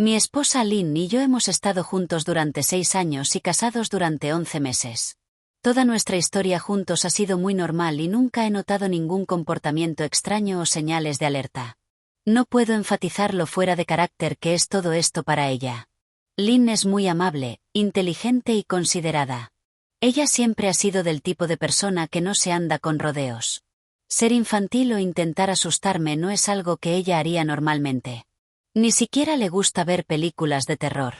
Mi esposa Lynn y yo hemos estado juntos durante 6 años y casados durante 11 meses. Toda nuestra historia juntos ha sido muy normal y nunca he notado ningún comportamiento extraño o señales de alerta. No puedo enfatizar lo fuera de carácter que es todo esto para ella. Lynn es muy amable, inteligente y considerada. Ella siempre ha sido del tipo de persona que no se anda con rodeos. Ser infantil o intentar asustarme no es algo que ella haría normalmente. Ni siquiera le gusta ver películas de terror.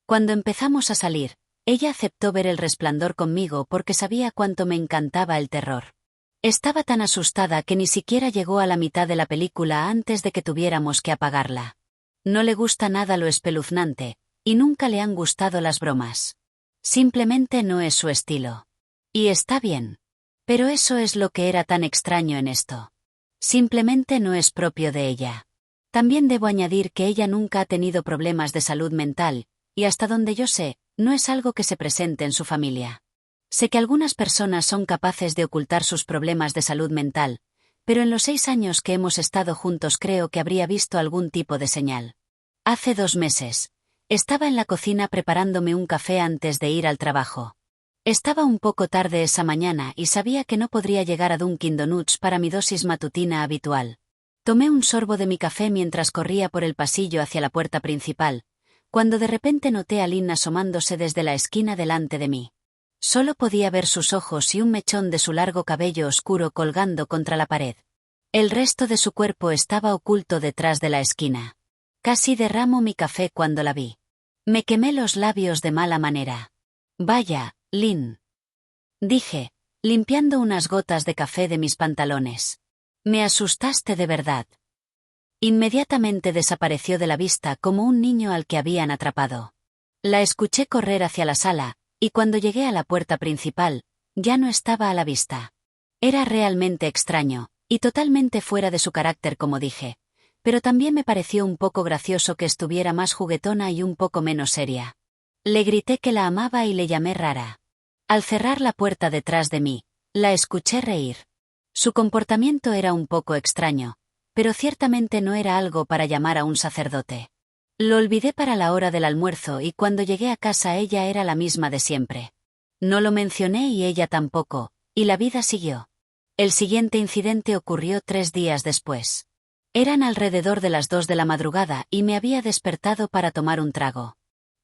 Cuando empezamos a salir, ella aceptó ver El Resplandor conmigo porque sabía cuánto me encantaba el terror. Estaba tan asustada que ni siquiera llegó a la mitad de la película antes de que tuviéramos que apagarla. No le gusta nada lo espeluznante, y nunca le han gustado las bromas. Simplemente no es su estilo. Y está bien. Pero eso es lo que era tan extraño en esto. Simplemente no es propio de ella. También debo añadir que ella nunca ha tenido problemas de salud mental, y hasta donde yo sé, no es algo que se presente en su familia. Sé que algunas personas son capaces de ocultar sus problemas de salud mental, pero en los 6 años que hemos estado juntos creo que habría visto algún tipo de señal. Hace 2 meses, estaba en la cocina preparándome un café antes de ir al trabajo. Estaba un poco tarde esa mañana y sabía que no podría llegar a Dunkin' Donuts para mi dosis matutina habitual. Tomé un sorbo de mi café mientras corría por el pasillo hacia la puerta principal, cuando de repente noté a Lynn asomándose desde la esquina delante de mí. Solo podía ver sus ojos y un mechón de su largo cabello oscuro colgando contra la pared. El resto de su cuerpo estaba oculto detrás de la esquina. Casi derramo mi café cuando la vi. Me quemé los labios de mala manera. Vaya, Lynn, dije, limpiando unas gotas de café de mis pantalones. Me asustaste de verdad. Inmediatamente desapareció de la vista como un niño al que habían atrapado. La escuché correr hacia la sala, y cuando llegué a la puerta principal, ya no estaba a la vista. Era realmente extraño, y totalmente fuera de su carácter como dije, pero también me pareció un poco gracioso que estuviera más juguetona y un poco menos seria. Le grité que la amaba y le llamé rara. Al cerrar la puerta detrás de mí, la escuché reír. Su comportamiento era un poco extraño, pero ciertamente no era algo para llamar a un sacerdote. Lo olvidé para la hora del almuerzo y cuando llegué a casa ella era la misma de siempre. No lo mencioné y ella tampoco, y la vida siguió. El siguiente incidente ocurrió 3 días después. Eran alrededor de las 2 de la madrugada y me había despertado para tomar un trago.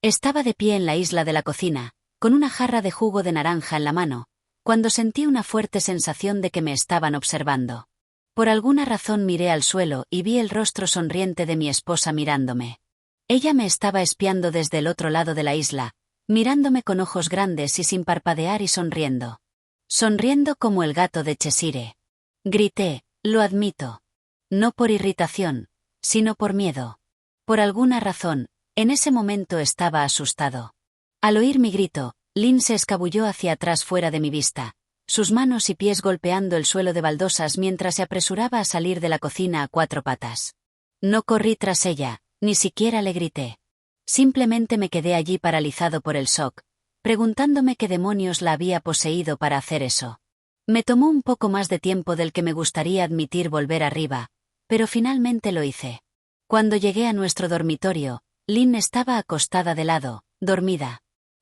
Estaba de pie en la isla de la cocina, con una jarra de jugo de naranja en la mano, cuando sentí una fuerte sensación de que me estaban observando. Por alguna razón miré al suelo y vi el rostro sonriente de mi esposa mirándome. Ella me estaba espiando desde el otro lado de la isla, mirándome con ojos grandes y sin parpadear y sonriendo. Sonriendo como el gato de Cheshire. Grité, lo admito. No por irritación, sino por miedo. Por alguna razón, en ese momento estaba asustado. Al oír mi grito, Lynn se escabulló hacia atrás fuera de mi vista, sus manos y pies golpeando el suelo de baldosas mientras se apresuraba a salir de la cocina a 4 patas. No corrí tras ella, ni siquiera le grité. Simplemente me quedé allí paralizado por el shock, preguntándome qué demonios la había poseído para hacer eso. Me tomó un poco más de tiempo del que me gustaría admitir volver arriba, pero finalmente lo hice. Cuando llegué a nuestro dormitorio, Lynn estaba acostada de lado, dormida.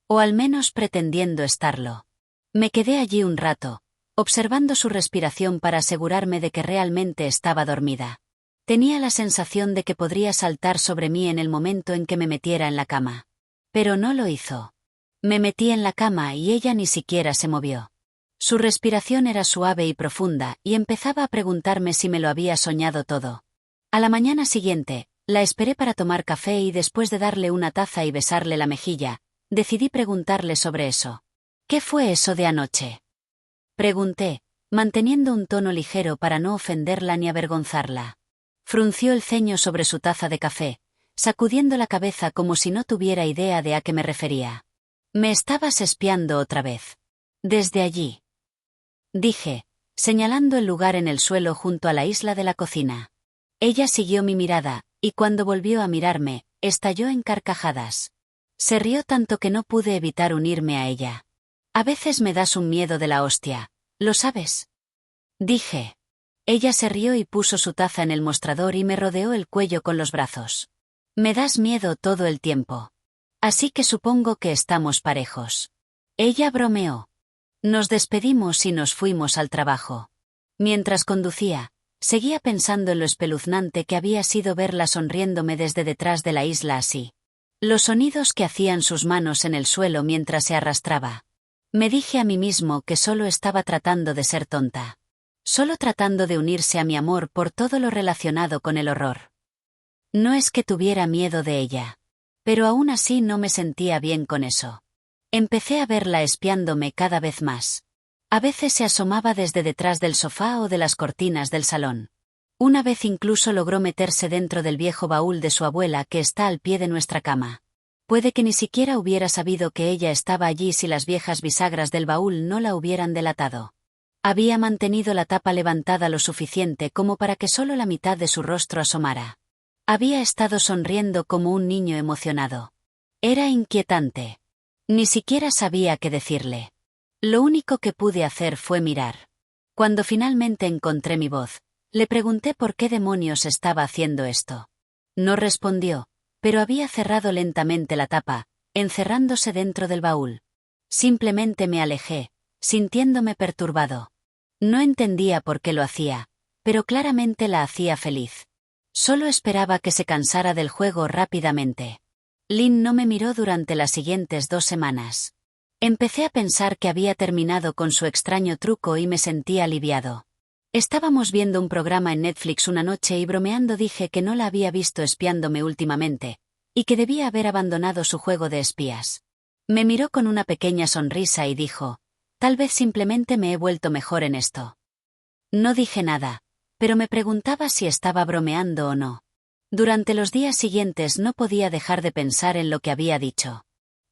O al menos pretendiendo estarlo. Me quedé allí un rato, observando su respiración para asegurarme de que realmente estaba dormida. Tenía la sensación de que podría saltar sobre mí en el momento en que me metiera en la cama. Pero no lo hizo. Me metí en la cama y ella ni siquiera se movió. Su respiración era suave y profunda y empezaba a preguntarme si me lo había soñado todo. A la mañana siguiente, la esperé para tomar café y después de darle una taza y besarle la mejilla, decidí preguntarle sobre eso. ¿Qué fue eso de anoche? Pregunté, manteniendo un tono ligero para no ofenderla ni avergonzarla. Frunció el ceño sobre su taza de café, sacudiendo la cabeza como si no tuviera idea de a qué me refería. Me estabas espiando otra vez. Desde allí. Dije, señalando el lugar en el suelo junto a la isla de la cocina. Ella siguió mi mirada, y cuando volvió a mirarme, estalló en carcajadas. Se rió tanto que no pude evitar unirme a ella. A veces me das un miedo de la hostia, ¿lo sabes? Dije. Ella se rió y puso su taza en el mostrador y me rodeó el cuello con los brazos. Me das miedo todo el tiempo. Así que supongo que estamos parejos. Ella bromeó. Nos despedimos y nos fuimos al trabajo. Mientras conducía, seguía pensando en lo espeluznante que había sido verla sonriéndome desde detrás de la isla así. Los sonidos que hacían sus manos en el suelo mientras se arrastraba. Me dije a mí mismo que solo estaba tratando de ser tonta. Solo tratando de unirse a mi amor por todo lo relacionado con el horror. No es que tuviera miedo de ella. Pero aún así no me sentía bien con eso. Empecé a verla espiándome cada vez más. A veces se asomaba desde detrás del sofá o de las cortinas del salón. Una vez incluso logró meterse dentro del viejo baúl de su abuela que está al pie de nuestra cama. Puede que ni siquiera hubiera sabido que ella estaba allí si las viejas bisagras del baúl no la hubieran delatado. Había mantenido la tapa levantada lo suficiente como para que solo la mitad de su rostro asomara. Había estado sonriendo como un niño emocionado. Era inquietante. Ni siquiera sabía qué decirle. Lo único que pude hacer fue mirar. Cuando finalmente encontré mi voz, le pregunté por qué demonios estaba haciendo esto. No respondió, pero había cerrado lentamente la tapa, encerrándose dentro del baúl. Simplemente me alejé, sintiéndome perturbado. No entendía por qué lo hacía, pero claramente la hacía feliz. Solo esperaba que se cansara del juego rápidamente. Lynn no me miró durante las siguientes 2 semanas. Empecé a pensar que había terminado con su extraño truco y me sentí aliviado. Estábamos viendo un programa en Netflix una noche y bromeando dije que no la había visto espiándome últimamente, y que debía haber abandonado su juego de espías. Me miró con una pequeña sonrisa y dijo, tal vez simplemente me he vuelto mejor en esto. No dije nada, pero me preguntaba si estaba bromeando o no. Durante los días siguientes no podía dejar de pensar en lo que había dicho.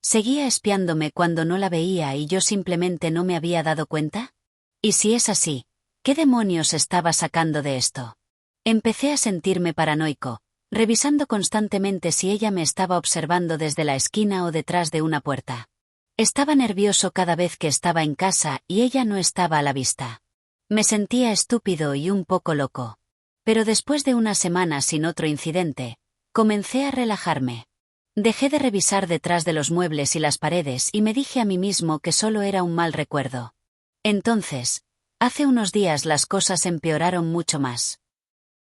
¿Seguía espiándome cuando no la veía y yo simplemente no me había dado cuenta? Y si es así, ¿qué demonios estaba sacando de esto? Empecé a sentirme paranoico, revisando constantemente si ella me estaba observando desde la esquina o detrás de una puerta. Estaba nervioso cada vez que estaba en casa y ella no estaba a la vista. Me sentía estúpido y un poco loco. Pero después de una semana sin otro incidente, comencé a relajarme. Dejé de revisar detrás de los muebles y las paredes y me dije a mí mismo que solo era un mal recuerdo. Entonces, hace unos días las cosas empeoraron mucho más.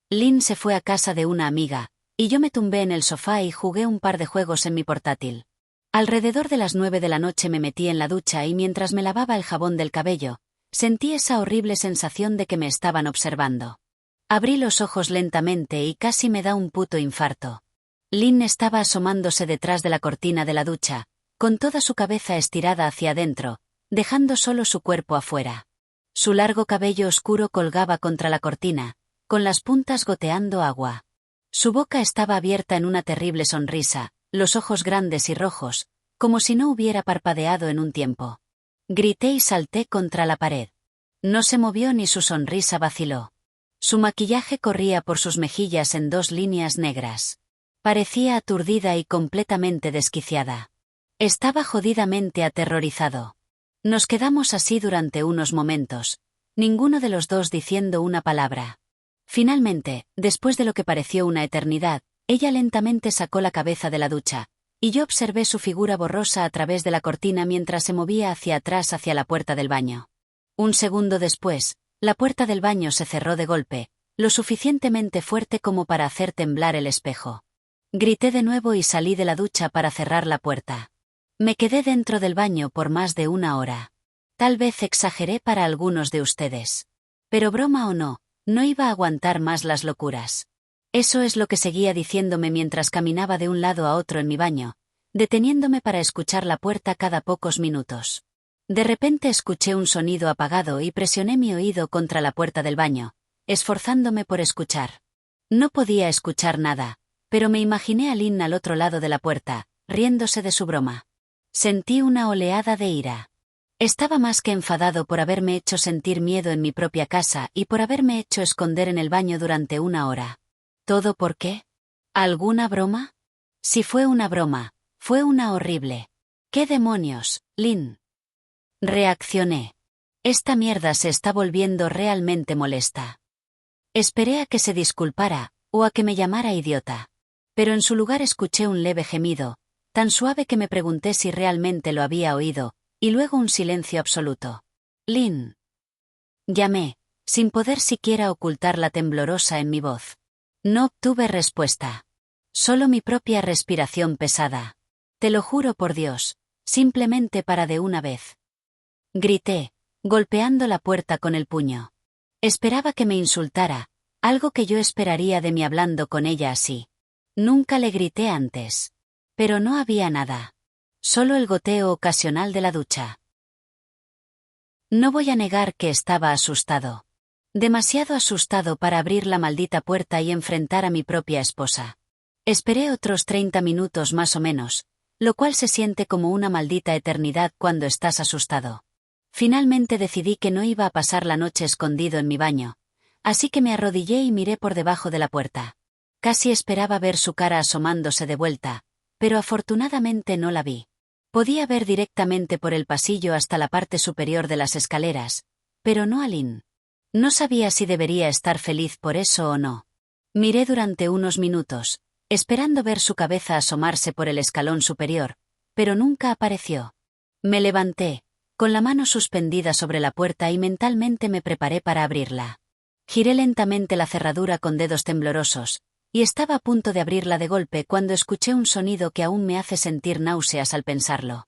Lynn se fue a casa de una amiga, y yo me tumbé en el sofá y jugué un par de juegos en mi portátil. Alrededor de las 9 de la noche me metí en la ducha y mientras me lavaba el jabón del cabello, sentí esa horrible sensación de que me estaban observando. Abrí los ojos lentamente y casi me da un puto infarto. Lynn estaba asomándose detrás de la cortina de la ducha, con toda su cabeza estirada hacia adentro, dejando solo su cuerpo afuera. Su largo cabello oscuro colgaba contra la cortina, con las puntas goteando agua. Su boca estaba abierta en una terrible sonrisa, los ojos grandes y rojos, como si no hubiera parpadeado en un tiempo. Grité y salté contra la pared. No se movió ni su sonrisa vaciló. Su maquillaje corría por sus mejillas en 2 líneas negras. Parecía aturdida y completamente desquiciada. Estaba jodidamente aterrorizado. Nos quedamos así durante unos momentos, ninguno de los dos diciendo una palabra. Finalmente, después de lo que pareció una eternidad, ella lentamente sacó la cabeza de la ducha, y yo observé su figura borrosa a través de la cortina mientras se movía hacia atrás hacia la puerta del baño. Un segundo después, la puerta del baño se cerró de golpe, lo suficientemente fuerte como para hacer temblar el espejo. Grité de nuevo y salí de la ducha para cerrar la puerta. Me quedé dentro del baño por más de 1 hora. Tal vez exageré para algunos de ustedes. Pero broma o no, no iba a aguantar más las locuras. Eso es lo que seguía diciéndome mientras caminaba de un lado a otro en mi baño, deteniéndome para escuchar la puerta cada pocos minutos. De repente escuché un sonido apagado y presioné mi oído contra la puerta del baño, esforzándome por escuchar. No podía escuchar nada, pero me imaginé a Lynn al otro lado de la puerta, riéndose de su broma. Sentí una oleada de ira. Estaba más que enfadado por haberme hecho sentir miedo en mi propia casa y por haberme hecho esconder en el baño durante 1 hora. ¿Todo por qué? ¿Alguna broma? Si fue una broma, fue una horrible. ¿Qué demonios, Lynn? Reaccioné. Esta mierda se está volviendo realmente molesta. Esperé a que se disculpara, o a que me llamara idiota. Pero en su lugar escuché un leve gemido, tan suave que me pregunté si realmente lo había oído, y luego un silencio absoluto. Lynn. Llamé, sin poder siquiera ocultar la temblorosa en mi voz. No obtuve respuesta. Solo mi propia respiración pesada. Te lo juro por Dios, simplemente para de una vez. Grité, golpeando la puerta con el puño. Esperaba que me insultara, algo que yo esperaría de mí hablando con ella así. Nunca le grité antes. Pero no había nada. Solo el goteo ocasional de la ducha. No voy a negar que estaba asustado. Demasiado asustado para abrir la maldita puerta y enfrentar a mi propia esposa. Esperé otros 30 minutos más o menos, lo cual se siente como una maldita eternidad cuando estás asustado. Finalmente decidí que no iba a pasar la noche escondido en mi baño, así que me arrodillé y miré por debajo de la puerta. Casi esperaba ver su cara asomándose de vuelta, pero afortunadamente no la vi. Podía ver directamente por el pasillo hasta la parte superior de las escaleras, pero no a Lynn. No sabía si debería estar feliz por eso o no. Miré durante unos minutos, esperando ver su cabeza asomarse por el escalón superior, pero nunca apareció. Me levanté, con la mano suspendida sobre la puerta y mentalmente me preparé para abrirla. Giré lentamente la cerradura con dedos temblorosos, y estaba a punto de abrirla de golpe cuando escuché un sonido que aún me hace sentir náuseas al pensarlo.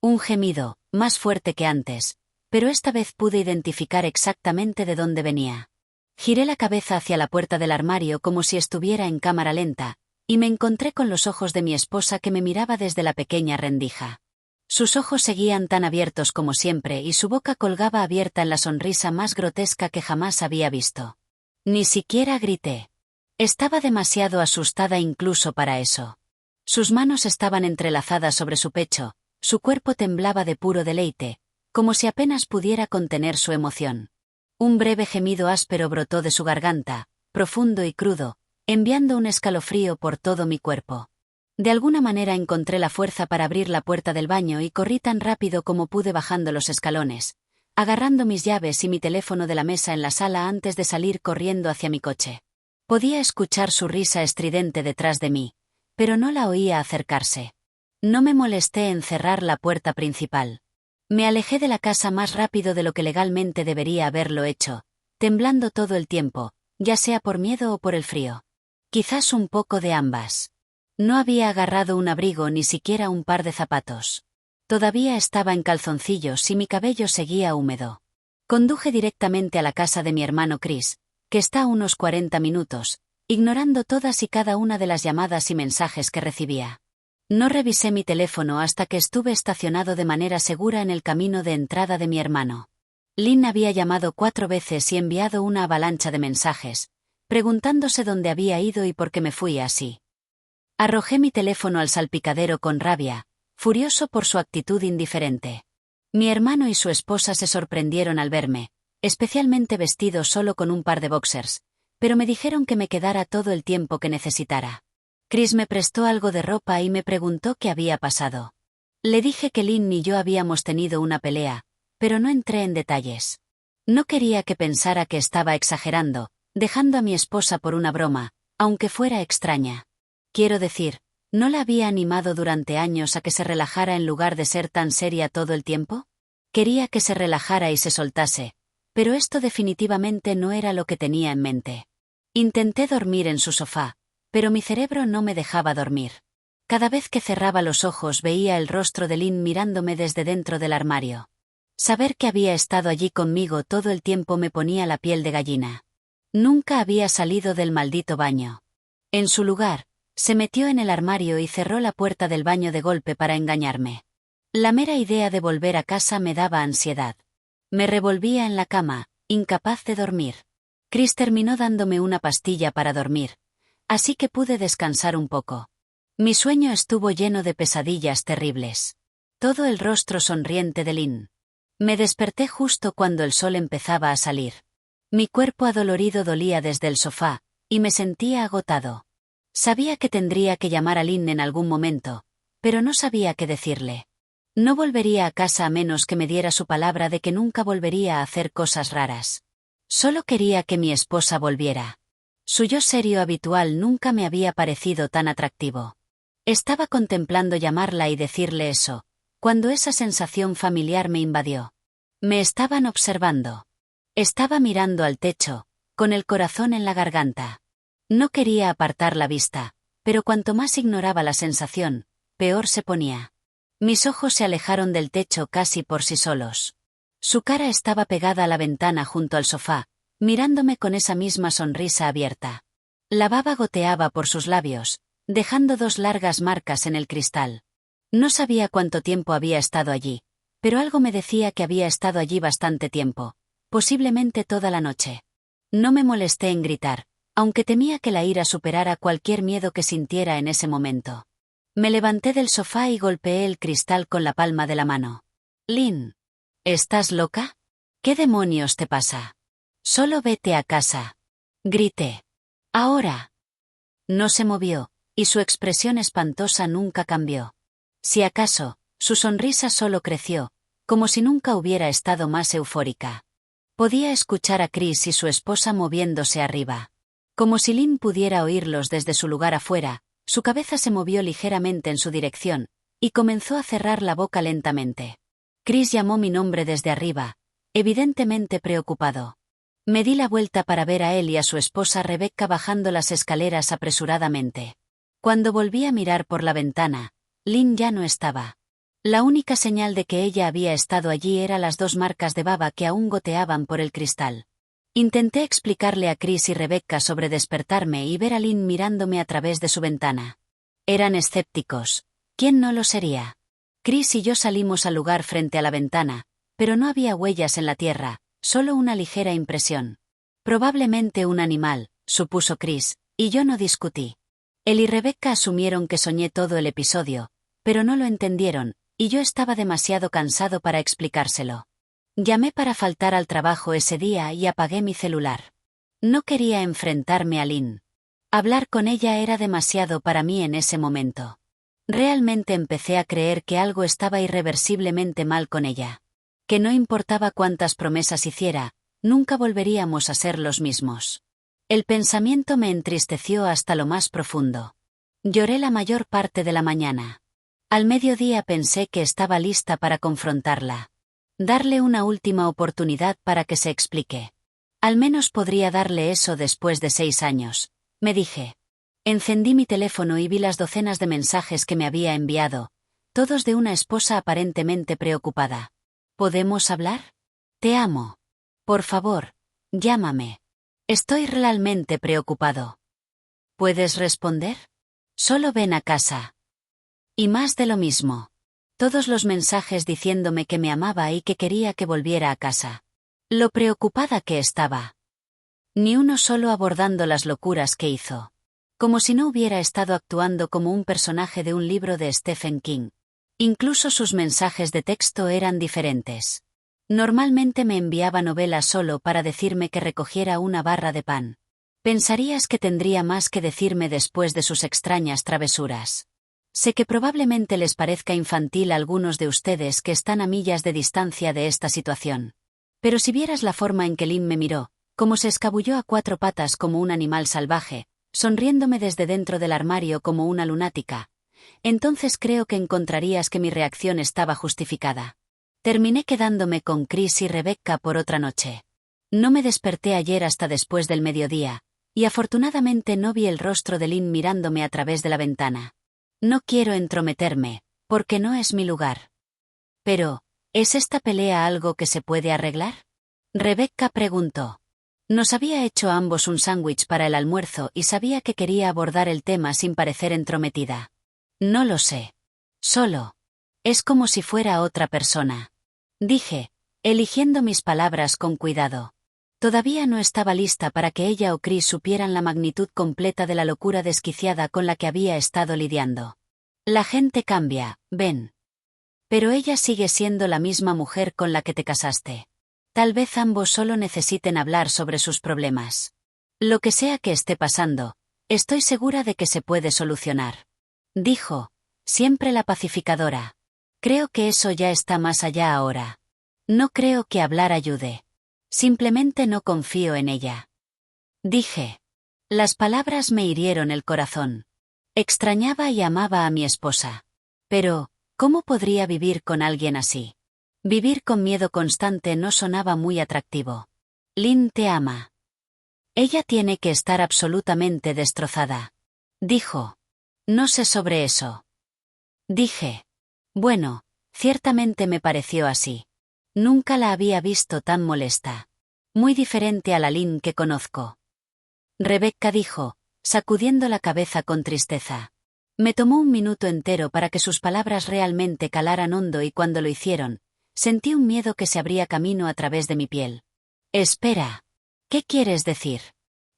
Un gemido, más fuerte que antes, pero esta vez pude identificar exactamente de dónde venía. Giré la cabeza hacia la puerta del armario como si estuviera en cámara lenta, y me encontré con los ojos de mi esposa que me miraba desde la pequeña rendija. Sus ojos seguían tan abiertos como siempre y su boca colgaba abierta en la sonrisa más grotesca que jamás había visto. Ni siquiera grité. Estaba demasiado asustada incluso para eso. Sus manos estaban entrelazadas sobre su pecho, su cuerpo temblaba de puro deleite, como si apenas pudiera contener su emoción. Un breve gemido áspero brotó de su garganta, profundo y crudo, enviando un escalofrío por todo mi cuerpo. De alguna manera encontré la fuerza para abrir la puerta del baño y corrí tan rápido como pude bajando los escalones, agarrando mis llaves y mi teléfono de la mesa en la sala antes de salir corriendo hacia mi coche. Podía escuchar su risa estridente detrás de mí, pero no la oía acercarse. No me molesté en cerrar la puerta principal. Me alejé de la casa más rápido de lo que legalmente debería haberlo hecho, temblando todo el tiempo, ya sea por miedo o por el frío. Quizás un poco de ambas. No había agarrado un abrigo ni siquiera un par de zapatos. Todavía estaba en calzoncillos y mi cabello seguía húmedo. Conduje directamente a la casa de mi hermano Chris, que está a unos 40 minutos, ignorando todas y cada una de las llamadas y mensajes que recibía. No revisé mi teléfono hasta que estuve estacionado de manera segura en el camino de entrada de mi hermano. Lynn había llamado 4 veces y enviado una avalancha de mensajes, preguntándose dónde había ido y por qué me fui así. Arrojé mi teléfono al salpicadero con rabia, furioso por su actitud indiferente. Mi hermano y su esposa se sorprendieron al verme, especialmente vestido solo con un par de boxers, pero me dijeron que me quedara todo el tiempo que necesitara. Chris me prestó algo de ropa y me preguntó qué había pasado. Le dije que Lynn y yo habíamos tenido una pelea, pero no entré en detalles. No quería que pensara que estaba exagerando, dejando a mi esposa por una broma, aunque fuera extraña. Quiero decir, ¿no la había animado durante años a que se relajara en lugar de ser tan seria todo el tiempo? Quería que se relajara y se soltase, pero esto definitivamente no era lo que tenía en mente. Intenté dormir en su sofá, pero mi cerebro no me dejaba dormir. Cada vez que cerraba los ojos veía el rostro de Lynn mirándome desde dentro del armario. Saber que había estado allí conmigo todo el tiempo me ponía la piel de gallina. Nunca había salido del maldito baño. En su lugar, se metió en el armario y cerró la puerta del baño de golpe para engañarme. La mera idea de volver a casa me daba ansiedad. Me revolvía en la cama, incapaz de dormir. Chris terminó dándome una pastilla para dormir, así que pude descansar un poco. Mi sueño estuvo lleno de pesadillas terribles. Todo el rostro sonriente de Lynn. Me desperté justo cuando el sol empezaba a salir. Mi cuerpo adolorido dolía desde el sofá, y me sentía agotado. Sabía que tendría que llamar a Lynn en algún momento, pero no sabía qué decirle. No volvería a casa a menos que me diera su palabra de que nunca volvería a hacer cosas raras. Solo quería que mi esposa volviera. Su yo serio habitual nunca me había parecido tan atractivo. Estaba contemplando llamarla y decirle eso, cuando esa sensación familiar me invadió. Me estaban observando. Estaba mirando al techo, con el corazón en la garganta. No quería apartar la vista, pero cuanto más ignoraba la sensación, peor se ponía. Mis ojos se alejaron del techo casi por sí solos. Su cara estaba pegada a la ventana junto al sofá, mirándome con esa misma sonrisa abierta. La baba goteaba por sus labios, dejando 2 largas marcas en el cristal. No sabía cuánto tiempo había estado allí, pero algo me decía que había estado allí bastante tiempo, posiblemente toda la noche. No me molesté en gritar, aunque temía que la ira superara cualquier miedo que sintiera en ese momento. Me levanté del sofá y golpeé el cristal con la palma de la mano. Lynn, ¿estás loca? ¿Qué demonios te pasa? Solo vete a casa. Grité. Ahora. No se movió, y su expresión espantosa nunca cambió. Si acaso, su sonrisa solo creció, como si nunca hubiera estado más eufórica. Podía escuchar a Chris y su esposa moviéndose arriba. Como si Lynn pudiera oírlos desde su lugar afuera, su cabeza se movió ligeramente en su dirección, y comenzó a cerrar la boca lentamente. Chris llamó mi nombre desde arriba, evidentemente preocupado. Me di la vuelta para ver a él y a su esposa Rebecca bajando las escaleras apresuradamente. Cuando volví a mirar por la ventana, Lynn ya no estaba. La única señal de que ella había estado allí eran las 2 marcas de baba que aún goteaban por el cristal. Intenté explicarle a Chris y Rebecca sobre despertarme y ver a Lynn mirándome a través de su ventana. Eran escépticos. ¿Quién no lo sería? Chris y yo salimos al lugar frente a la ventana, pero no había huellas en la tierra, solo una ligera impresión. Probablemente un animal, supuso Chris, y yo no discutí. Él y Rebecca asumieron que soñé todo el episodio, pero no lo entendieron, y yo estaba demasiado cansado para explicárselo. Llamé para faltar al trabajo ese día y apagué mi celular. No quería enfrentarme a Lynn. Hablar con ella era demasiado para mí en ese momento. Realmente empecé a creer que algo estaba irreversiblemente mal con ella. Que no importaba cuántas promesas hiciera, nunca volveríamos a ser los mismos. El pensamiento me entristeció hasta lo más profundo. Lloré la mayor parte de la mañana. Al mediodía pensé que estaba lista para confrontarla. Darle una última oportunidad para que se explique. Al menos podría darle eso después de 6 años, me dije. Encendí mi teléfono y vi las docenas de mensajes que me había enviado, todos de una esposa aparentemente preocupada. ¿Podemos hablar? Te amo. Por favor, llámame. Estoy realmente preocupado. ¿Puedes responder? Solo ven a casa. Y más de lo mismo. Todos los mensajes diciéndome que me amaba y que quería que volviera a casa. Lo preocupada que estaba. Ni uno solo abordando las locuras que hizo. Como si no hubiera estado actuando como un personaje de un libro de Stephen King. Incluso sus mensajes de texto eran diferentes. Normalmente me enviaba novelas solo para decirme que recogiera una barra de pan. Pensarías que tendría más que decirme después de sus extrañas travesuras. Sé que probablemente les parezca infantil a algunos de ustedes que están a millas de distancia de esta situación. Pero si vieras la forma en que Lynn me miró, como se escabulló a 4 patas como un animal salvaje, sonriéndome desde dentro del armario como una lunática, entonces creo que encontrarías que mi reacción estaba justificada. Terminé quedándome con Chris y Rebecca por otra noche. No me desperté ayer hasta después del mediodía, y afortunadamente no vi el rostro de Lynn mirándome a través de la ventana. No quiero entrometerme, porque no es mi lugar. Pero, ¿es esta pelea algo que se puede arreglar? Rebecca preguntó. Nos había hecho a ambos un sándwich para el almuerzo y sabía que quería abordar el tema sin parecer entrometida. No lo sé. Solo. Es como si fuera otra persona. Dije, eligiendo mis palabras con cuidado. Todavía no estaba lista para que ella o Chris supieran la magnitud completa de la locura desquiciada con la que había estado lidiando. La gente cambia, Ben. Pero ella sigue siendo la misma mujer con la que te casaste. Tal vez ambos solo necesiten hablar sobre sus problemas. Lo que sea que esté pasando, estoy segura de que se puede solucionar. Dijo, siempre la pacificadora. Creo que eso ya está más allá ahora. No creo que hablar ayude. Simplemente no confío en ella. Dije. Las palabras me hirieron el corazón. Extrañaba y amaba a mi esposa. Pero, ¿cómo podría vivir con alguien así? Vivir con miedo constante no sonaba muy atractivo. Lynn te ama. Ella tiene que estar absolutamente destrozada. Dijo. No sé sobre eso. Dije. Bueno, ciertamente me pareció así. Nunca la había visto tan molesta. Muy diferente a la Lynn que conozco. Rebecca dijo, sacudiendo la cabeza con tristeza. Me tomó un minuto entero para que sus palabras realmente calaran hondo y cuando lo hicieron, sentí un miedo que se abría camino a través de mi piel. Espera. ¿Qué quieres decir?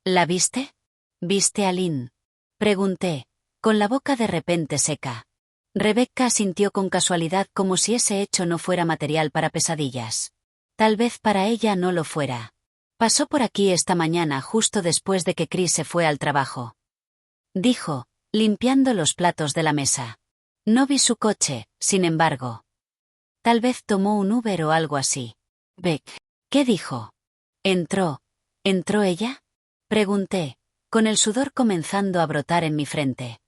¿La viste? ¿Viste a Lynn? Pregunté, con la boca de repente seca. Rebecca asintió con casualidad como si ese hecho no fuera material para pesadillas. Tal vez para ella no lo fuera. Pasó por aquí esta mañana justo después de que Chris se fue al trabajo. Dijo, limpiando los platos de la mesa. No vi su coche, sin embargo. Tal vez tomó un Uber o algo así. Beck. ¿Qué dijo? ¿Entró ella? Pregunté, con el sudor comenzando a brotar en mi frente.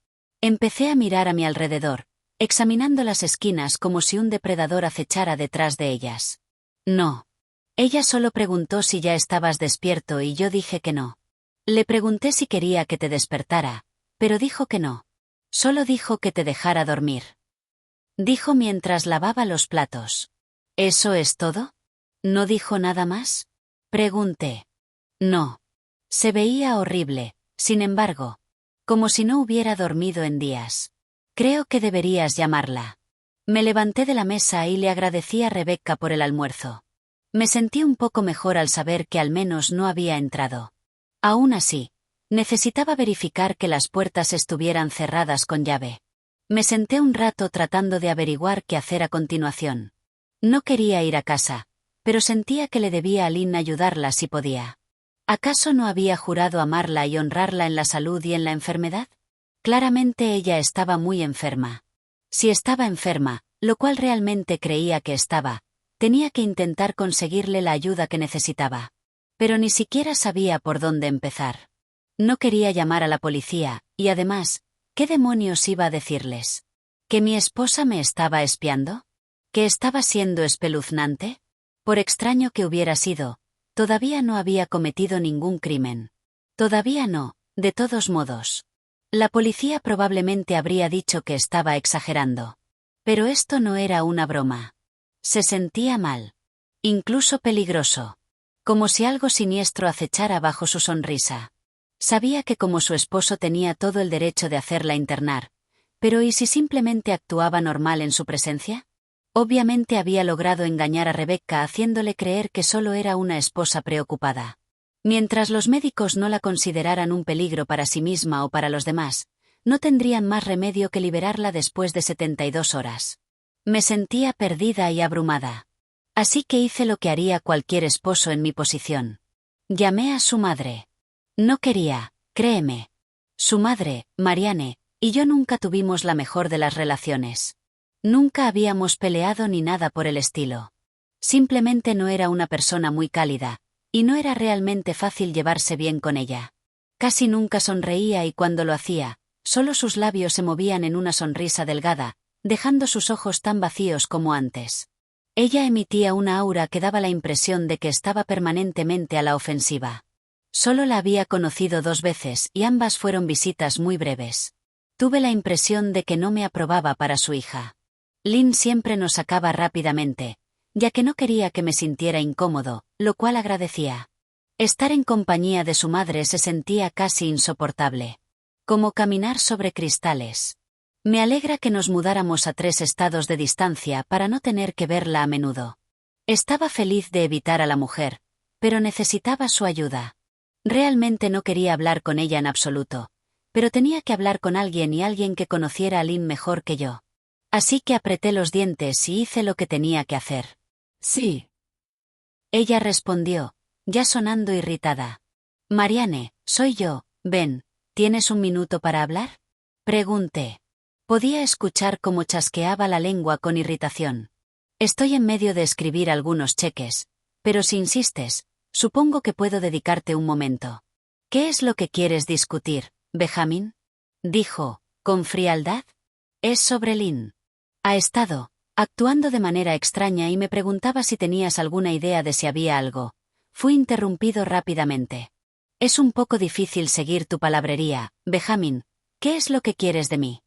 Empecé a mirar a mi alrededor, examinando las esquinas como si un depredador acechara detrás de ellas. No. Ella solo preguntó si ya estabas despierto y yo dije que no. Le pregunté si quería que te despertara, pero dijo que no. Solo dijo que te dejara dormir. Dijo mientras lavaba los platos. ¿Eso es todo? ¿No dijo nada más? Pregunté. No. Se veía horrible, sin embargo. Como si no hubiera dormido en días. Creo que deberías llamarla. Me levanté de la mesa y le agradecí a Rebecca por el almuerzo. Me sentí un poco mejor al saber que al menos no había entrado. Aún así, necesitaba verificar que las puertas estuvieran cerradas con llave. Me senté un rato tratando de averiguar qué hacer a continuación. No quería ir a casa, pero sentía que le debía a Lynn ayudarla si podía. ¿Acaso no había jurado amarla y honrarla en la salud y en la enfermedad? Claramente ella estaba muy enferma. Si estaba enferma, lo cual realmente creía que estaba, tenía que intentar conseguirle la ayuda que necesitaba. Pero ni siquiera sabía por dónde empezar. No quería llamar a la policía, y además, ¿qué demonios iba a decirles? ¿Que mi esposa me estaba espiando? ¿Que estaba siendo espeluznante? Por extraño que hubiera sido, todavía no había cometido ningún crimen. Todavía no, de todos modos. La policía probablemente habría dicho que estaba exagerando. Pero esto no era una broma. Se sentía mal. Incluso peligroso. Como si algo siniestro acechara bajo su sonrisa. Sabía que como su esposo tenía todo el derecho de hacerla internar. Pero ¿y si simplemente actuaba normal en su presencia? Obviamente había logrado engañar a Rebecca haciéndole creer que solo era una esposa preocupada. Mientras los médicos no la consideraran un peligro para sí misma o para los demás, no tendrían más remedio que liberarla después de 72 horas. Me sentía perdida y abrumada. Así que hice lo que haría cualquier esposo en mi posición. Llamé a su madre. No quería, créeme. Su madre, Marianne, y yo nunca tuvimos la mejor de las relaciones. Nunca habíamos peleado ni nada por el estilo. Simplemente no era una persona muy cálida, y no era realmente fácil llevarse bien con ella. Casi nunca sonreía y cuando lo hacía, solo sus labios se movían en una sonrisa delgada, dejando sus ojos tan vacíos como antes. Ella emitía una aura que daba la impresión de que estaba permanentemente a la ofensiva. Solo la había conocido 2 veces y ambas fueron visitas muy breves. Tuve la impresión de que no me aprobaba para su hija. Lynn siempre nos sacaba rápidamente, ya que no quería que me sintiera incómodo, lo cual agradecía. Estar en compañía de su madre se sentía casi insoportable. Como caminar sobre cristales. Me alegra que nos mudáramos a 3 estados de distancia para no tener que verla a menudo. Estaba feliz de evitar a la mujer, pero necesitaba su ayuda. Realmente no quería hablar con ella en absoluto, pero tenía que hablar con alguien y alguien que conociera a Lynn mejor que yo. Así que apreté los dientes y hice lo que tenía que hacer. Sí. Ella respondió, ya sonando irritada. Marianne, soy yo, ven, ¿tienes un minuto para hablar? Pregunté. Podía escuchar cómo chasqueaba la lengua con irritación. Estoy en medio de escribir algunos cheques, pero si insistes, supongo que puedo dedicarte un momento. ¿Qué es lo que quieres discutir, Benjamin? Dijo, con frialdad. Es sobre Lynn. Ha estado actuando de manera extraña y me preguntaba si tenías alguna idea de si había algo. Fui interrumpido rápidamente. Es un poco difícil seguir tu palabrería, Benjamin. ¿Qué es lo que quieres de mí?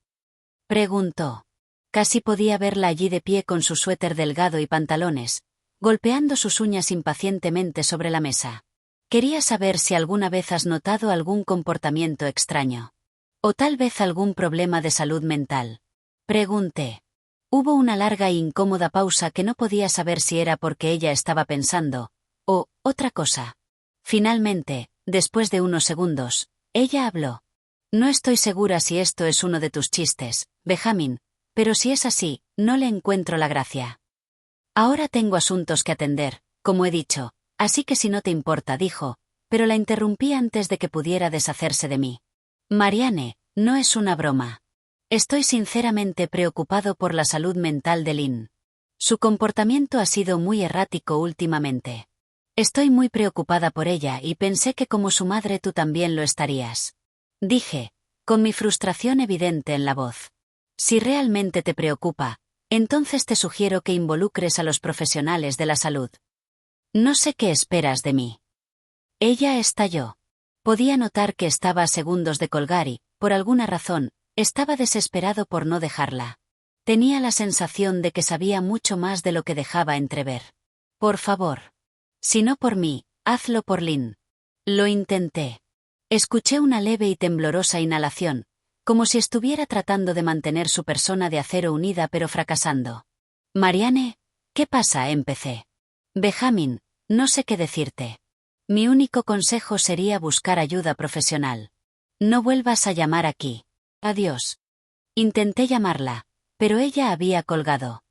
Preguntó. Casi podía verla allí de pie con su suéter delgado y pantalones, golpeando sus uñas impacientemente sobre la mesa. Quería saber si alguna vez has notado algún comportamiento extraño. O tal vez algún problema de salud mental. Pregunté. Hubo una larga e incómoda pausa que no podía saber si era porque ella estaba pensando, o otra cosa. Finalmente, después de unos segundos, ella habló. No estoy segura si esto es uno de tus chistes, Benjamin, pero si es así, no le encuentro la gracia. Ahora tengo asuntos que atender, como he dicho, así que si no te importa, dijo, pero la interrumpí antes de que pudiera deshacerse de mí. Marianne, no es una broma. Estoy sinceramente preocupado por la salud mental de Lynn. Su comportamiento ha sido muy errático últimamente. Estoy muy preocupada por ella y pensé que como su madre tú también lo estarías. Dije, con mi frustración evidente en la voz. Si realmente te preocupa, entonces te sugiero que involucres a los profesionales de la salud. No sé qué esperas de mí. Ella estalló. Podía notar que estaba a segundos de colgar y, por alguna razón, estaba desesperado por no dejarla. Tenía la sensación de que sabía mucho más de lo que dejaba entrever. Por favor. Si no por mí, hazlo por Lynn. Lo intenté. Escuché una leve y temblorosa inhalación, como si estuviera tratando de mantener su persona de acero unida pero fracasando. Marianne, ¿qué pasa? Empecé. Benjamin, no sé qué decirte. Mi único consejo sería buscar ayuda profesional. No vuelvas a llamar aquí. Adiós. Intenté llamarla, pero ella había colgado.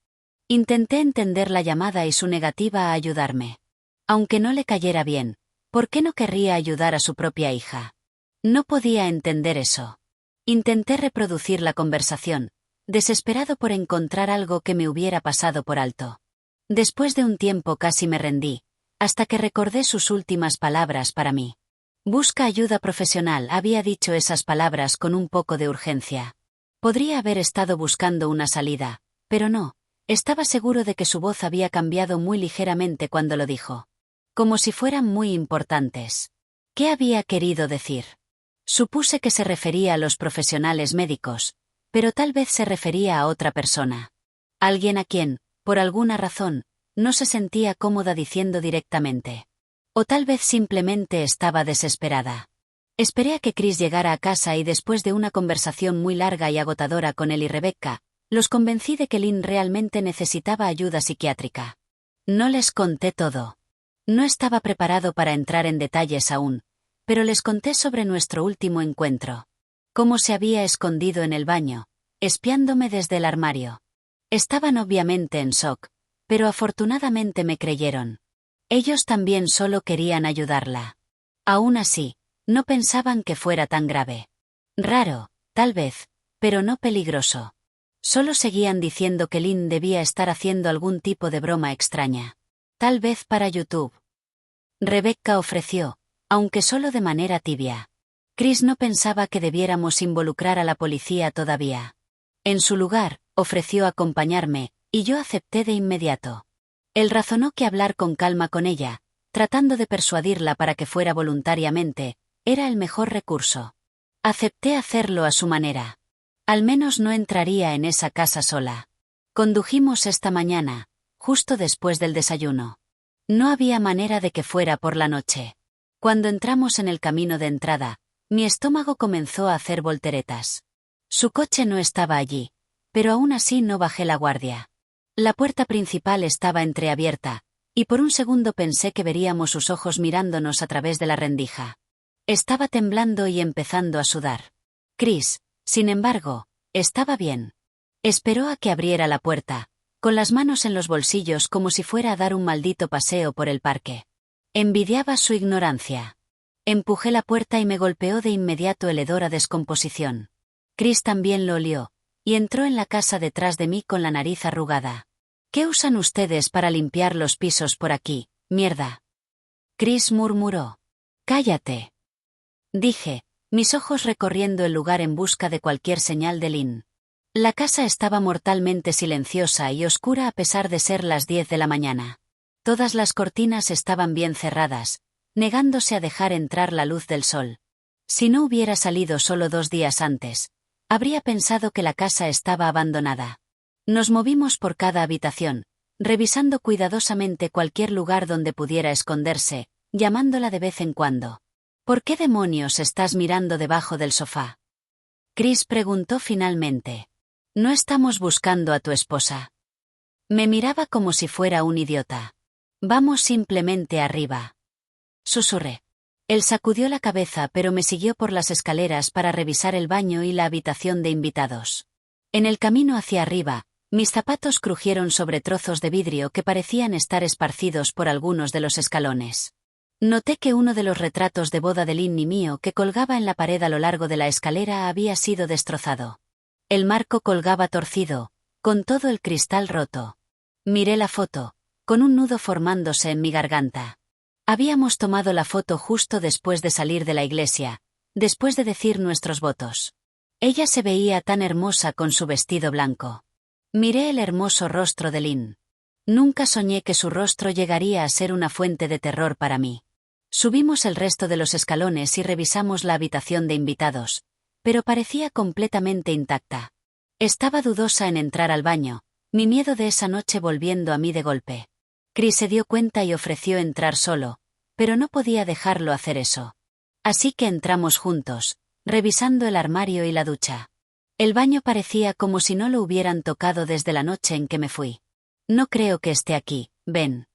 Intenté entender la llamada y su negativa a ayudarme. Aunque no le cayera bien, ¿por qué no querría ayudar a su propia hija? No podía entender eso. Intenté reproducir la conversación, desesperado por encontrar algo que me hubiera pasado por alto. Después de un tiempo casi me rendí, hasta que recordé sus últimas palabras para mí. Busca ayuda profesional, había dicho esas palabras con un poco de urgencia. Podría haber estado buscando una salida, pero no, estaba seguro de que su voz había cambiado muy ligeramente cuando lo dijo. Como si fueran muy importantes. ¿Qué había querido decir? Supuse que se refería a los profesionales médicos, pero tal vez se refería a otra persona. Alguien a quien, por alguna razón, no se sentía cómoda diciendo directamente. O tal vez simplemente estaba desesperada. Esperé a que Chris llegara a casa y después de una conversación muy larga y agotadora con él y Rebecca, los convencí de que Lynn realmente necesitaba ayuda psiquiátrica. No les conté todo. No estaba preparado para entrar en detalles aún, pero les conté sobre nuestro último encuentro. Cómo se había escondido en el baño, espiándome desde el armario. Estaban obviamente en shock, pero afortunadamente me creyeron. Ellos también solo querían ayudarla. Aún así, no pensaban que fuera tan grave. Raro, tal vez, pero no peligroso. Solo seguían diciendo que Lynn debía estar haciendo algún tipo de broma extraña. Tal vez para YouTube. Rebecca ofreció, aunque solo de manera tibia. Chris no pensaba que debiéramos involucrar a la policía todavía. En su lugar, ofreció acompañarme, y yo acepté de inmediato. Él razonó que hablar con calma con ella, tratando de persuadirla para que fuera voluntariamente, era el mejor recurso. Acepté hacerlo a su manera. Al menos no entraría en esa casa sola. Condujimos esta mañana, justo después del desayuno. No había manera de que fuera por la noche. Cuando entramos en el camino de entrada, mi estómago comenzó a hacer volteretas. Su coche no estaba allí, pero aún así no bajé la guardia. La puerta principal estaba entreabierta, y por un segundo pensé que veríamos sus ojos mirándonos a través de la rendija. Estaba temblando y empezando a sudar. Chris, sin embargo, estaba bien. Esperó a que abriera la puerta, con las manos en los bolsillos como si fuera a dar un maldito paseo por el parque. Envidiaba su ignorancia. Empujé la puerta y me golpeó de inmediato el hedor a descomposición. Chris también lo olió, y entró en la casa detrás de mí con la nariz arrugada. ¿Qué usan ustedes para limpiar los pisos por aquí, mierda? Chris murmuró. Cállate. Dije, mis ojos recorriendo el lugar en busca de cualquier señal de Lynn. La casa estaba mortalmente silenciosa y oscura a pesar de ser las 10 de la mañana. Todas las cortinas estaban bien cerradas, negándose a dejar entrar la luz del sol. Si no hubiera salido solo 2 días antes, habría pensado que la casa estaba abandonada. Nos movimos por cada habitación, revisando cuidadosamente cualquier lugar donde pudiera esconderse, llamándola de vez en cuando. ¿Por qué demonios estás mirando debajo del sofá? Chris preguntó finalmente. No estamos buscando a tu esposa. Me miraba como si fuera un idiota. Vamos simplemente arriba. Susurré. Él sacudió la cabeza pero me siguió por las escaleras para revisar el baño y la habitación de invitados. En el camino hacia arriba, mis zapatos crujieron sobre trozos de vidrio que parecían estar esparcidos por algunos de los escalones. Noté que uno de los retratos de boda de Lynn y mío que colgaba en la pared a lo largo de la escalera había sido destrozado. El marco colgaba torcido, con todo el cristal roto. Miré la foto, con un nudo formándose en mi garganta. Habíamos tomado la foto justo después de salir de la iglesia, después de decir nuestros votos. Ella se veía tan hermosa con su vestido blanco. Miré el hermoso rostro de Lynn. Nunca soñé que su rostro llegaría a ser una fuente de terror para mí. Subimos el resto de los escalones y revisamos la habitación de invitados, pero parecía completamente intacta. Estaba dudosa en entrar al baño, mi miedo de esa noche volviendo a mí de golpe. Chris se dio cuenta y ofreció entrar solo, pero no podía dejarlo hacer eso. Así que entramos juntos, revisando el armario y la ducha. El baño parecía como si no lo hubieran tocado desde la noche en que me fui. No creo que esté aquí, Ben.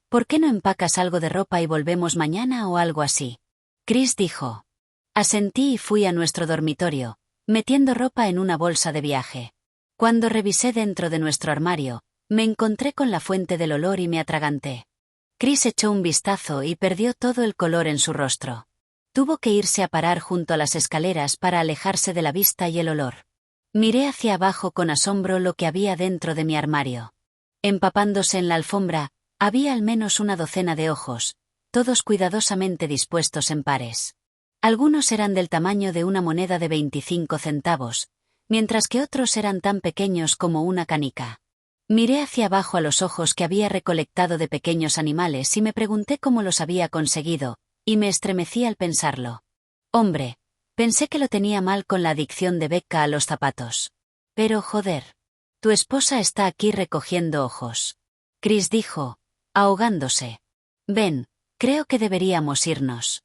¿Por qué no empacas algo de ropa y volvemos mañana o algo así? Chris dijo. Asentí y fui a nuestro dormitorio, metiendo ropa en una bolsa de viaje. Cuando revisé dentro de nuestro armario, me encontré con la fuente del olor y me atraganté. Chris echó un vistazo y perdió todo el color en su rostro. Tuvo que irse a parar junto a las escaleras para alejarse de la vista y el olor. Miré hacia abajo con asombro lo que había dentro de mi armario. Empapándose en la alfombra, había al menos una docena de ojos, todos cuidadosamente dispuestos en pares. Algunos eran del tamaño de una moneda de 25 centavos, mientras que otros eran tan pequeños como una canica. Miré hacia abajo a los ojos que había recolectado de pequeños animales y me pregunté cómo los había conseguido, y me estremecí al pensarlo. Hombre, pensé que lo tenía mal con la adicción de Becca a los zapatos. Pero joder, tu esposa está aquí recogiendo ojos. Chris dijo, ahogándose. Ven, creo que deberíamos irnos.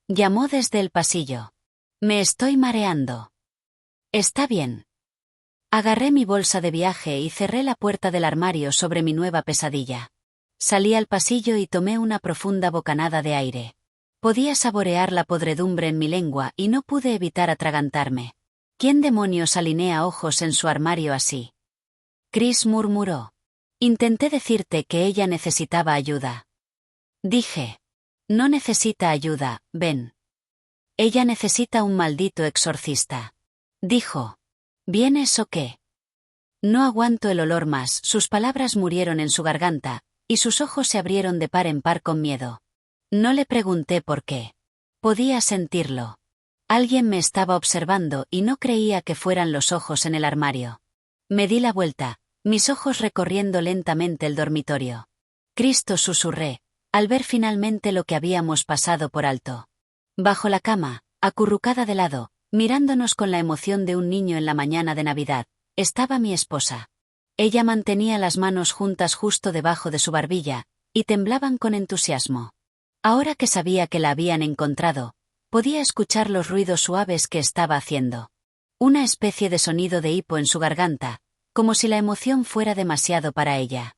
Llamó desde el pasillo. Me estoy mareando. Está bien. Agarré mi bolsa de viaje y cerré la puerta del armario sobre mi nueva pesadilla. Salí al pasillo y tomé una profunda bocanada de aire. Podía saborear la podredumbre en mi lengua y no pude evitar atragantarme. ¿Quién demonios alinea ojos en su armario así? Chris murmuró. Intenté decirte que ella necesitaba ayuda. Dije. No necesita ayuda, Ben. Ella necesita un maldito exorcista. Dijo. ¿Vienes o qué? No aguanto el olor más. Sus palabras murieron en su garganta, y sus ojos se abrieron de par en par con miedo. No le pregunté por qué. Podía sentirlo. Alguien me estaba observando y no creía que fueran los ojos en el armario. Me di la vuelta, mis ojos recorriendo lentamente el dormitorio. Cristo, susurré, al ver finalmente lo que habíamos pasado por alto. Bajo la cama, acurrucada de lado, mirándonos con la emoción de un niño en la mañana de Navidad, estaba mi esposa. Ella mantenía las manos juntas justo debajo de su barbilla, y temblaban con entusiasmo. Ahora que sabía que la habían encontrado, podía escuchar los ruidos suaves que estaba haciendo. Una especie de sonido de hipo en su garganta, como si la emoción fuera demasiado para ella.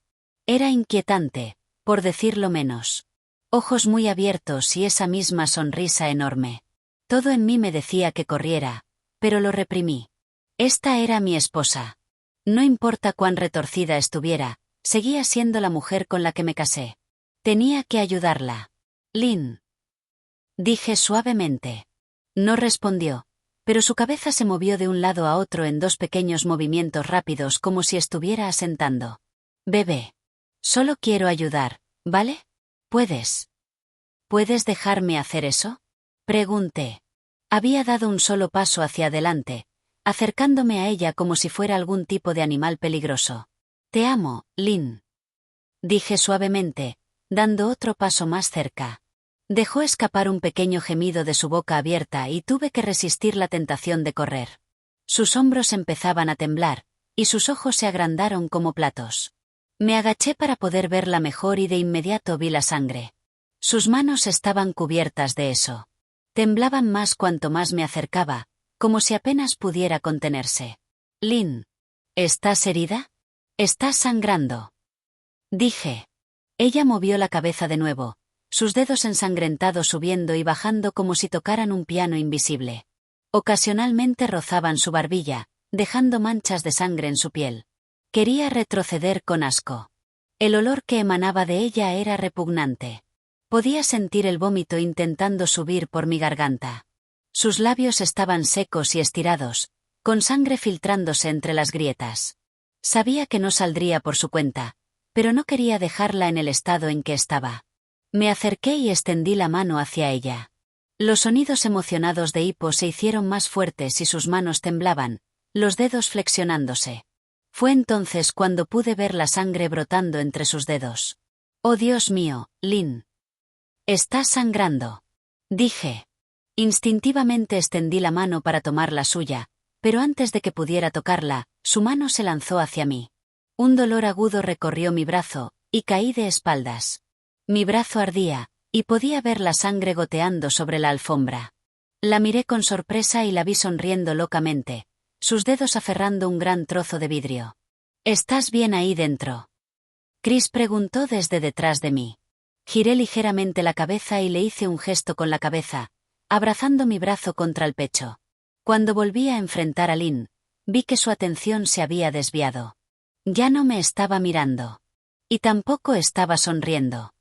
Era inquietante, por decirlo menos. Ojos muy abiertos y esa misma sonrisa enorme. Todo en mí me decía que corriera, pero lo reprimí. Esta era mi esposa. No importa cuán retorcida estuviera, seguía siendo la mujer con la que me casé. Tenía que ayudarla. Lynn. Dije suavemente. No respondió, pero su cabeza se movió de un lado a otro en 2 pequeños movimientos rápidos como si estuviera asentando. Bebé. Solo quiero ayudar, ¿vale? ¿Puedes dejarme hacer eso? Pregunté. Había dado un solo paso hacia adelante, acercándome a ella como si fuera algún tipo de animal peligroso. Te amo, Lynn. Dije suavemente, dando otro paso más cerca. Dejó escapar un pequeño gemido de su boca abierta y tuve que resistir la tentación de correr. Sus hombros empezaban a temblar, y sus ojos se agrandaron como platos. Me agaché para poder verla mejor y de inmediato vi la sangre. Sus manos estaban cubiertas de eso. Temblaban más cuanto más me acercaba, como si apenas pudiera contenerse. Lynn, ¿estás herida? Estás sangrando. Dije. Ella movió la cabeza de nuevo, sus dedos ensangrentados subiendo y bajando como si tocaran un piano invisible. Ocasionalmente rozaban su barbilla, dejando manchas de sangre en su piel. Quería retroceder con asco. El olor que emanaba de ella era repugnante. Podía sentir el vómito intentando subir por mi garganta. Sus labios estaban secos y estirados, con sangre filtrándose entre las grietas. Sabía que no saldría por su cuenta, pero no quería dejarla en el estado en que estaba. Me acerqué y extendí la mano hacia ella. Los sonidos emocionados de hipo se hicieron más fuertes y sus manos temblaban, los dedos flexionándose. Fue entonces cuando pude ver la sangre brotando entre sus dedos. «Oh Dios mío, Lynn. Estás sangrando», dije. Instintivamente extendí la mano para tomar la suya, pero antes de que pudiera tocarla, su mano se lanzó hacia mí. Un dolor agudo recorrió mi brazo, y caí de espaldas. Mi brazo ardía, y podía ver la sangre goteando sobre la alfombra. La miré con sorpresa y la vi sonriendo locamente, sus dedos aferrando un gran trozo de vidrio. «¿Estás bien ahí dentro?», Chris preguntó desde detrás de mí. Giré ligeramente la cabeza y le hice un gesto con la cabeza, abrazando mi brazo contra el pecho. Cuando volví a enfrentar a Lynn, vi que su atención se había desviado. Ya no me estaba mirando. Y tampoco estaba sonriendo.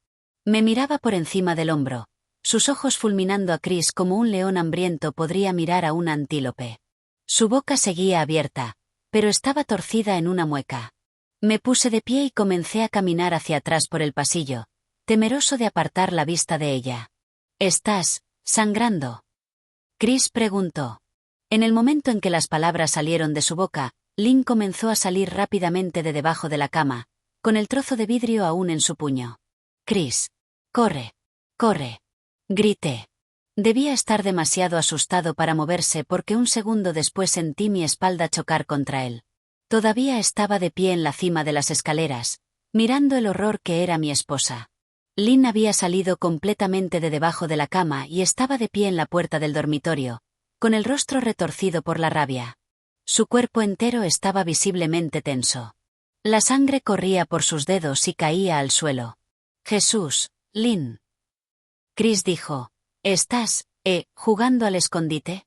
Me miraba por encima del hombro, sus ojos fulminando a Chris como un león hambriento podría mirar a un antílope. Su boca seguía abierta, pero estaba torcida en una mueca. Me puse de pie y comencé a caminar hacia atrás por el pasillo, temeroso de apartar la vista de ella. «¿Estás sangrando?», Chris preguntó. En el momento en que las palabras salieron de su boca, Lynn comenzó a salir rápidamente de debajo de la cama, con el trozo de vidrio aún en su puño. «Chris, corre, corre», grité. Debía estar demasiado asustado para moverse porque un segundo después sentí mi espalda chocar contra él. Todavía estaba de pie en la cima de las escaleras, mirando el horror que era mi esposa. Lynn había salido completamente de debajo de la cama y estaba de pie en la puerta del dormitorio, con el rostro retorcido por la rabia. Su cuerpo entero estaba visiblemente tenso. La sangre corría por sus dedos y caía al suelo. «Jesús, Lynn», Chris dijo. «¿Estás, jugando al escondite?».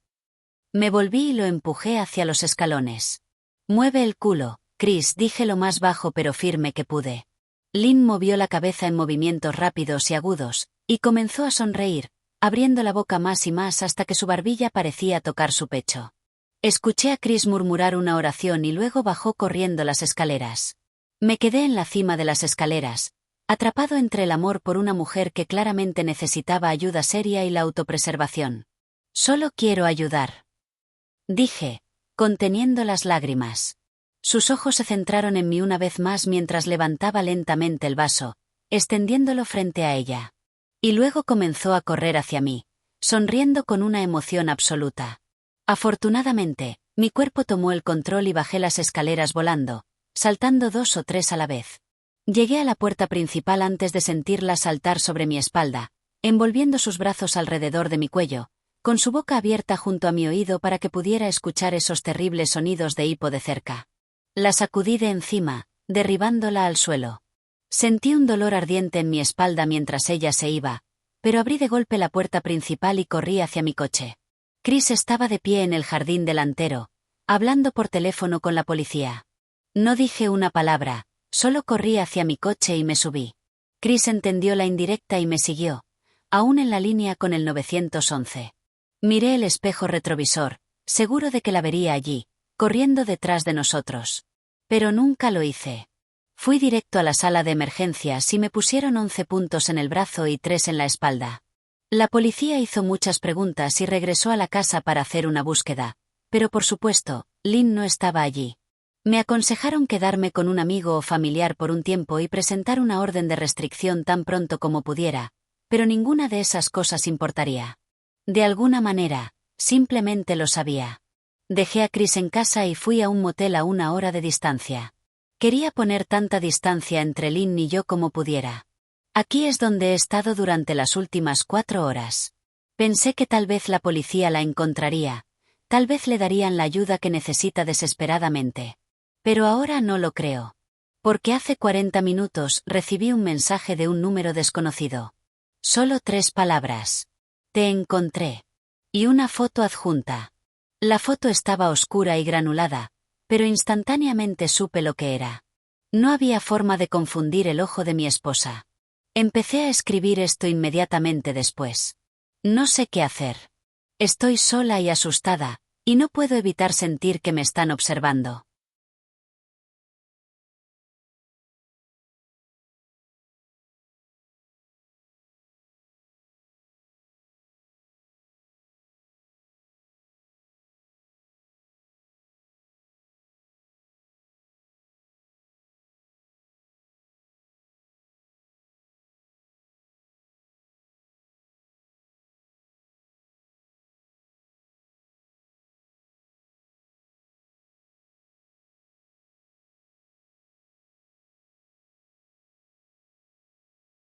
Me volví y lo empujé hacia los escalones. «Mueve el culo, Chris», dije lo más bajo pero firme que pude. Lynn movió la cabeza en movimientos rápidos y agudos, y comenzó a sonreír, abriendo la boca más y más hasta que su barbilla parecía tocar su pecho. Escuché a Chris murmurar una oración y luego bajó corriendo las escaleras. Me quedé en la cima de las escaleras, atrapado entre el amor por una mujer que claramente necesitaba ayuda seria y la autopreservación. «Solo quiero ayudar», dije, conteniendo las lágrimas. Sus ojos se centraron en mí una vez más mientras levantaba lentamente el vaso, extendiéndolo frente a ella. Y luego comenzó a correr hacia mí, sonriendo con una emoción absoluta. Afortunadamente, mi cuerpo tomó el control y bajé las escaleras volando, saltando 2 o 3 a la vez. Llegué a la puerta principal antes de sentirla saltar sobre mi espalda, envolviendo sus brazos alrededor de mi cuello, con su boca abierta junto a mi oído para que pudiera escuchar esos terribles sonidos de hipo de cerca. La sacudí de encima, derribándola al suelo. Sentí un dolor ardiente en mi espalda mientras ella se iba, pero abrí de golpe la puerta principal y corrí hacia mi coche. Chris estaba de pie en el jardín delantero, hablando por teléfono con la policía. No dije una palabra. Solo corrí hacia mi coche y me subí. Chris entendió la indirecta y me siguió, aún en la línea con el 911. Miré el espejo retrovisor, seguro de que la vería allí, corriendo detrás de nosotros. Pero nunca lo hice. Fui directo a la sala de emergencias y me pusieron 11 puntos en el brazo y 3 en la espalda. La policía hizo muchas preguntas y regresó a la casa para hacer una búsqueda, pero por supuesto, Lynn no estaba allí. Me aconsejaron quedarme con un amigo o familiar por un tiempo y presentar una orden de restricción tan pronto como pudiera, pero ninguna de esas cosas importaría. De alguna manera, simplemente lo sabía. Dejé a Chris en casa y fui a un motel a 1 hora de distancia. Quería poner tanta distancia entre Lynn y yo como pudiera. Aquí es donde he estado durante las últimas 4 horas. Pensé que tal vez la policía la encontraría, tal vez le darían la ayuda que necesita desesperadamente. Pero ahora no lo creo. Porque hace 40 minutos recibí un mensaje de un número desconocido. Solo 3 palabras. Te encontré. Y una foto adjunta. La foto estaba oscura y granulada, pero instantáneamente supe lo que era. No había forma de confundir el ojo de mi esposa. Empecé a escribir esto inmediatamente después. No sé qué hacer. Estoy sola y asustada, y no puedo evitar sentir que me están observando.